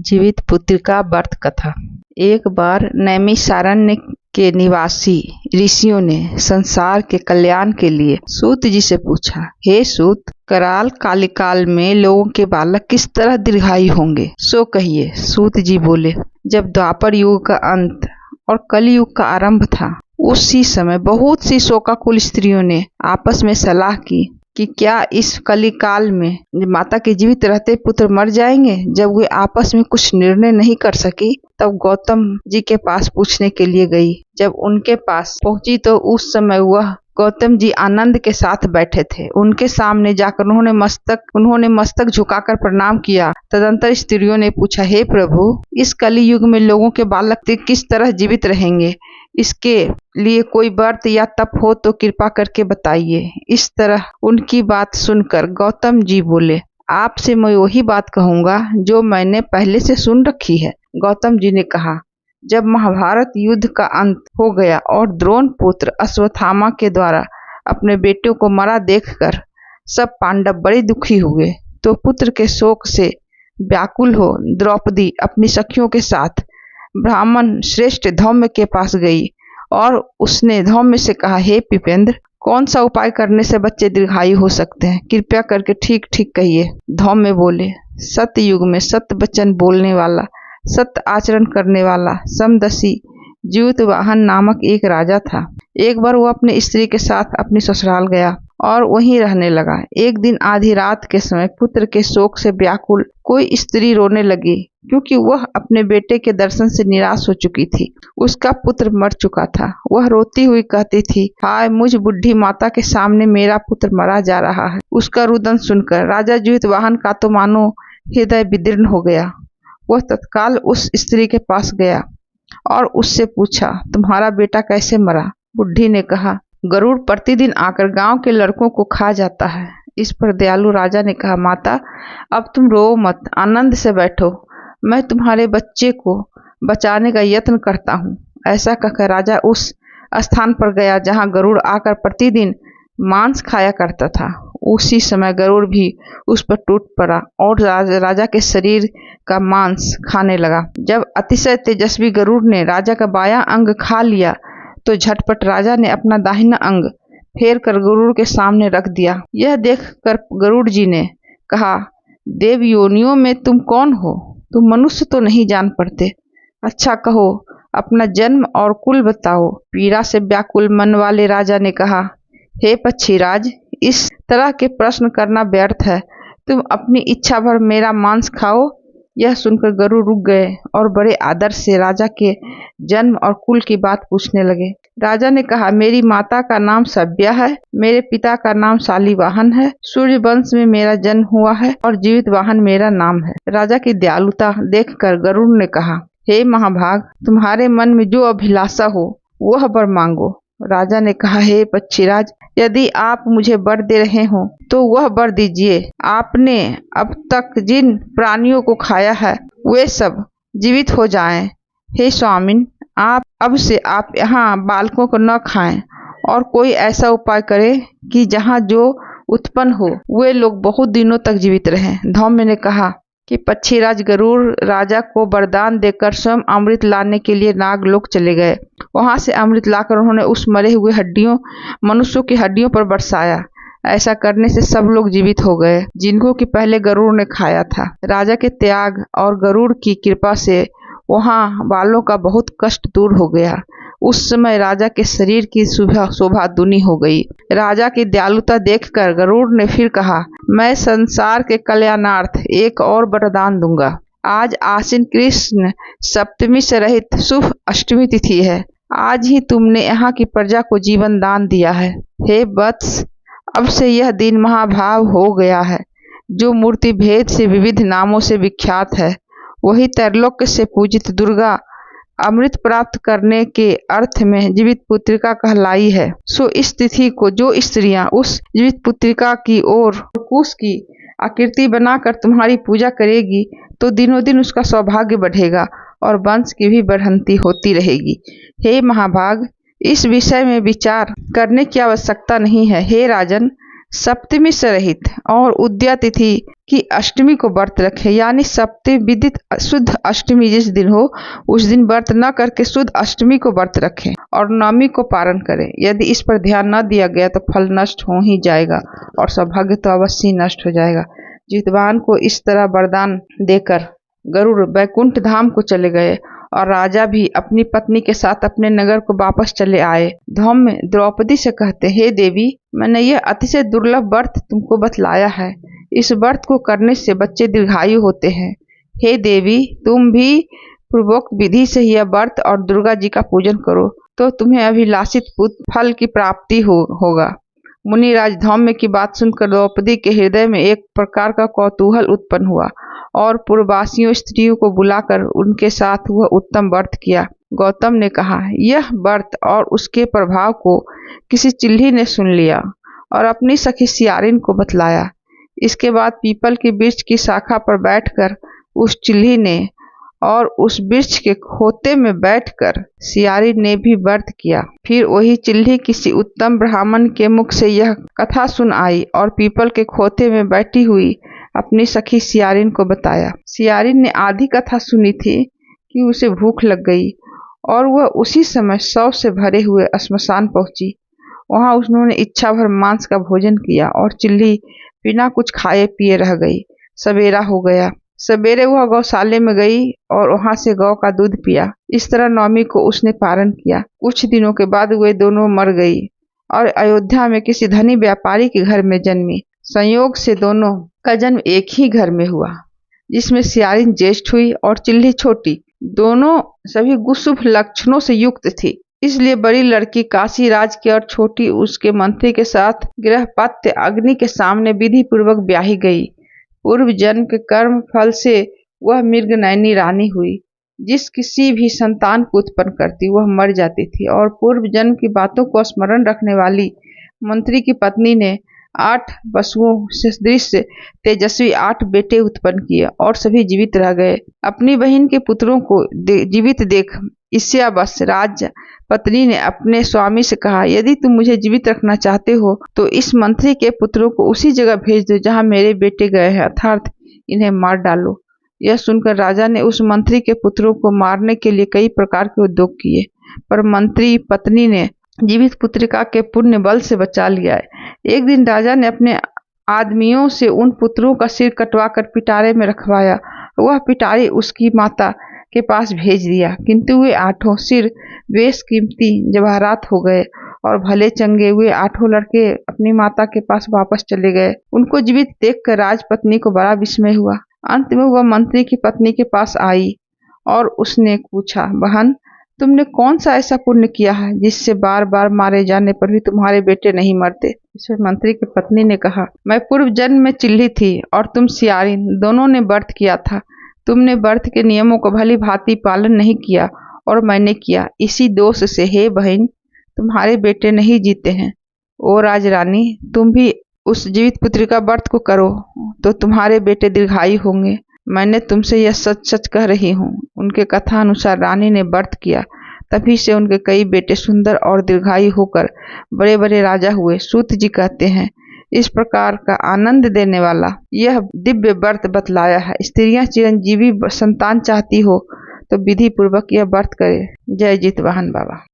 जीवित पुत्र का व्रत कथा। एक बार नैमिषारण्य के निवासी ऋषियों ने संसार के कल्याण के लिए सूत जी से पूछा, हे सूत, कराल कालिकाल में लोगों के बालक किस तरह दीर्घायु होंगे, सो कहिए। सूत जी बोले, जब द्वापर युग का अंत और कलयुग का आरंभ था, उसी समय बहुत सी शोकाकुल स्त्रियों ने आपस में सलाह की कि क्या इस कलिकाल में माता के जीवित रहते पुत्र मर जाएंगे। जब वे आपस में कुछ निर्णय नहीं कर सकी, तब गौतम जी के पास पूछने के लिए गई। जब उनके पास पहुंची तो उस समय वह गौतम जी आनंद के साथ बैठे थे। उनके सामने जाकर उन्होंने मस्तक झुकाकर प्रणाम किया। तदंतर स्त्रियों ने पूछा, हे प्रभु, इस कलि युग में लोगों के बालक किस तरह जीवित रहेंगे, इसके लिए कोई व्रत या तप हो तो कृपा करके बताइए। इस तरह उनकी बात सुनकर गौतम जी बोले, आपसे मैं वही बात कहूँगा जो मैंने पहले से सुन रखी है। गौतम जी ने कहा, जब महाभारत युद्ध का अंत हो गया और द्रोण पुत्र अश्वत्थामा के द्वारा अपने बेटों को मरा देखकर सब पांडव बड़े दुखी हुए, तो पुत्र के शोक से व्याकुल हो द्रौपदी अपनी सखियों के साथ ब्राह्मण श्रेष्ठ धौम्य के पास गई और उसने धौम्य से कहा, हे पिपेंद्र, कौन सा उपाय करने से बच्चे दीर्घायु हो सकते हैं, कृपया करके ठीक ठीक कहिए। धौम्य बोले, सत्य युग में सत्य वचन बोलने वाला, सत्य आचरण करने वाला समदर्शी जीतवाहन नामक एक राजा था। एक बार वो अपनी स्त्री के साथ अपनी ससुराल गया और वहीं रहने लगा। एक दिन आधी रात के समय पुत्र के शोक से व्याकुल कोई स्त्री रोने लगी, क्योंकि वह अपने बेटे के दर्शन से निराश हो चुकी थी। उसका पुत्र मर चुका था। वह रोती हुई कहती थी, हाय मुझ बुढ़ी माता के सामने मेरा पुत्र मरा जा रहा है। उसका रुदन सुनकर राजा जीतवाहन का तो मानो हृदय विदीर्ण हो गया। वह तत्काल उस स्त्री के पास गया और उससे पूछा, तुम्हारा बेटा कैसे मरा। बुढ़ी ने कहा, गरुड़ प्रतिदिन आकर गांव के लड़कों को खा जाता है। इस पर दयालु राजा ने कहा, माता, अब तुम रो मत, आनंद से बैठो, मैं तुम्हारे बच्चे को बचाने का यत्न करता हूँ। ऐसा कहकर राजा उस स्थान पर गया जहाँ गरुड़ आकर प्रतिदिन मांस खाया करता था। उसी समय गरुड़ भी उस पर टूट पड़ा और राजा के शरीर का मांस खाने लगा। जब अतिशय तेजस्वी गरुड़ ने राजा का बायां अंग खा लिया, तो झटपट राजा ने अपना दाहिना अंग फेर कर गरुड़ के सामने रख दिया। यह देखकर गरुड़ जी ने कहा, देव योनियों में तुम कौन हो? तुम मनुष्य तो नहीं जान पड़ते। अच्छा कहो, अपना जन्म और कुल बताओ। पीड़ा से व्याकुल मन वाले राजा ने कहा, हे पक्षीराज, इस तरह के प्रश्न करना व्यर्थ है। तुम अपनी इच्छा भर मेरा मांस खाओ। यह सुनकर गरुड़ रुक गए और बड़े आदर से राजा के जन्म और कुल की बात पूछने लगे। राजा ने कहा, मेरी माता का नाम सभ्या है, मेरे पिता का नाम शालिवाहन है, सूर्य वंश में मेरा जन्म हुआ है और जीवितवाहन मेरा नाम है। राजा की दयालुता देखकर गरुड़ ने कहा, हे महाभाग, तुम्हारे मन में जो अभिलाषा हो वह वर मांगो। राजा ने कहा, हे पक्षीराज, यदि आप मुझे वर दे रहे हो तो वह वर दीजिए। आपने अब तक जिन प्राणियों को खाया है वे सब जीवित हो जाएं। हे स्वामिन, आप अब से आप यहाँ बालकों को न खाएं और कोई ऐसा उपाय करें कि जहाँ जो उत्पन्न हो वे लोग बहुत दिनों तक जीवित रहें। धौम्य ने कहा कि पक्षीराज गरुड़ राजा को वरदान देकर स्वयं अमृत लाने के लिए नागलोक चले गए। वहां से अमृत लाकर उन्होंने उस मरे हुए मनुष्यों की हड्डियों पर बरसाया। ऐसा करने से सब लोग जीवित हो गए जिनको कि पहले गरुड़ ने खाया था। राजा के त्याग और गरुड़ की कृपा से वहां बालों का बहुत कष्ट दूर हो गया। उस समय राजा के शरीर की शोभा दूनी हो गई। राजा की दयालुता देखकर गरुड़ ने फिर कहा, मैं संसार के कल्याणार्थ एक और वरदान दूंगा। आज आश्विन कृष्ण सप्तमी से रहित शुभ अष्टमी तिथि है। आज ही तुमने यहाँ की प्रजा को जीवन दान दिया है। हे वत्स, अब से यह दिन महाभाव हो गया है। जो मूर्ति भेद से विविध नामों से विख्यात है, वही त्रैलोक्य से पूजित दुर्गा अमृत प्राप्त करने के अर्थ में जीवित पुत्रिका कहलाई है। सो इस तिथि को जो स्त्रियां उस जीवित पुत्रिका की ओर कुश की आकृति बनाकर तुम्हारी पूजा करेगी, तो दिनों दिन उसका सौभाग्य बढ़ेगा और वंश की भी बढ़ंती होती रहेगी। हे महाभाग, इस विषय में विचार करने की आवश्यकता नहीं है। हे राजन, सप्तमी से रहित और उद्या तिथि कि अष्टमी को व्रत रखें, यानी सप्तमी विदित शुद्ध अष्टमी जिस दिन हो उस दिन व्रत न करके शुद्ध अष्टमी को व्रत रखें और नवमी को पारण करें। यदि इस पर ध्यान न दिया गया तो फल नष्ट हो ही जाएगा और सौभाग्य तो अवश्य नष्ट हो जाएगा। जितवाहन को इस तरह वरदान देकर गरुड़ बैकुंठ धाम को चले गए और राजा भी अपनी पत्नी के साथ अपने नगर को वापस चले आए। धौम्य द्रौपदी से कहते, हे देवी, मैंने यह अतिशय दुर्लभ व्रत तुमको बतलाया है। इस व्रत को करने से बच्चे दीर्घायु होते हैं। हे देवी, तुम भी पूर्वोक्त विधि से यह व्रत और दुर्गा जी का पूजन करो तो तुम्हें अभिलाषित पुत्र फल की प्राप्ति होगा। मुनिराज धौम्य की बात सुनकर द्रौपदी के हृदय में एक प्रकार का कौतूहल उत्पन्न हुआ और पूर्ववासियों स्त्रियों को बुलाकर उनके साथ वह उत्तम व्रत किया। गौतम ने कहा, यह व्रत और उसके प्रभाव को किसी चिल्ही ने सुन लिया और अपनी सखी सियारिन को बतलाया। इसके बाद पीपल के वृक्ष की शाखा पर बैठकर उस चिल्ही ने और उस वृक्ष के खोते में बैठकर सियारिन ने भी व्रत किया। फिर वही चिल्ही किसी उत्तम ब्राह्मण के मुख से यह कथा सुन आई और पीपल के खोते में बैठी हुई अपनी सखी सियारिन को बताया। सियारिन ने आधी कथा सुनी थी कि उसे भूख लग गई और वह उसी समय शव से भरे हुए श्मशान पहुंची। वहां उन्होंने इच्छा भर मांस का भोजन किया और चिल्ही बिना कुछ खाए पिए रह गई। सवेरा हो गया। सवेरे वह गौशाले में गई और वहां से गौ का दूध पिया। इस तरह नवमी को उसने पारण किया। कुछ दिनों के बाद वे दोनों मर गई और अयोध्या में किसी धनी व्यापारी के घर में जन्मी। संयोग से दोनों का जन्म एक ही घर में हुआ, जिसमें सियारिन ज्येष्ठ हुई और चिल्ही छोटी। दोनों सभी शुभ लक्षणों से युक्त थी, इसलिए बड़ी लड़की काशी राज की और छोटी उसके मंत्री के साथ गृहपत्य अग्नि के सामने विधि पूर्वक ब्याही गई। पूर्व जन्म के कर्म फल से वह मृगनयनी रानी हुई। जिस किसी भी संतान को उत्पन्न करती वह मर जाती थी और पूर्व जन्म की बातों को स्मरण रखने वाली मंत्री की पत्नी ने 8 पशुओं से दृश्य तेजस्वी 8 बेटे उत्पन्न किए और सभी जीवित रह गए। अपनी बहन के पुत्रों को जीवित देख ईर्ष्यावश राज पत्नी ने अपने स्वामी से कहा, यदि तुम मुझे जीवित रखना चाहते हो तो इस मंत्री के पुत्रों को उसी जगह भेज दो जहां मेरे बेटे गए हैं, अर्थात इन्हें मार डालो। यह सुनकर राजा ने उस मंत्री के पुत्रों को मारने के लिए कई प्रकार के उद्योग किए, पर मंत्री पत्नी ने जीवित पुत्रिका के पुण्य बल से बचा लिया। एक दिन राजा ने अपने आदमियों से उन पुत्रों का सिर कटवा कर पिटारे में रखवाया। वह पिटारी उसकी माता के पास भेज दिया, किंतु वे 8 सिर बेशकीमती जवाहरात हो गए और भले चंगे हुए 8 लड़के अपनी माता के पास वापस चले गए। उनको जीवित देखकर राजपत्नी को बड़ा विस्मय हुआ। अंत में वह मंत्री की पत्नी के पास आई और उसने पूछा, बहन, तुमने कौन सा ऐसा पुण्य किया है जिससे बार बार मारे जाने पर भी तुम्हारे बेटे नहीं मरते? इसमें मंत्री की पत्नी ने कहा, मैं पूर्व जन्म में चिल्ही थी और तुम सियारिन, दोनों ने व्रत किया था। तुमने व्रत के नियमों को भली भांति पालन नहीं किया और मैंने किया। इसी दोष से हे बहन, तुम्हारे बेटे नहीं जीते हैं। ओ राजरानी, तुम भी उस जीवित पुत्री का व्रत को करो तो तुम्हारे बेटे दीर्घायु होंगे। मैंने तुमसे यह सच सच कह रही हूँ। उनके कथा अनुसार रानी ने व्रत किया, तभी से उनके कई बेटे सुंदर और दीर्घायु होकर बड़े बड़े राजा हुए। सूत जी कहते हैं, इस प्रकार का आनंद देने वाला यह दिव्य व्रत बतलाया है। स्त्रियां चिरंजीवी संतान चाहती हो तो विधि पूर्वक यह व्रत करे। जय जितवाहन बाबा।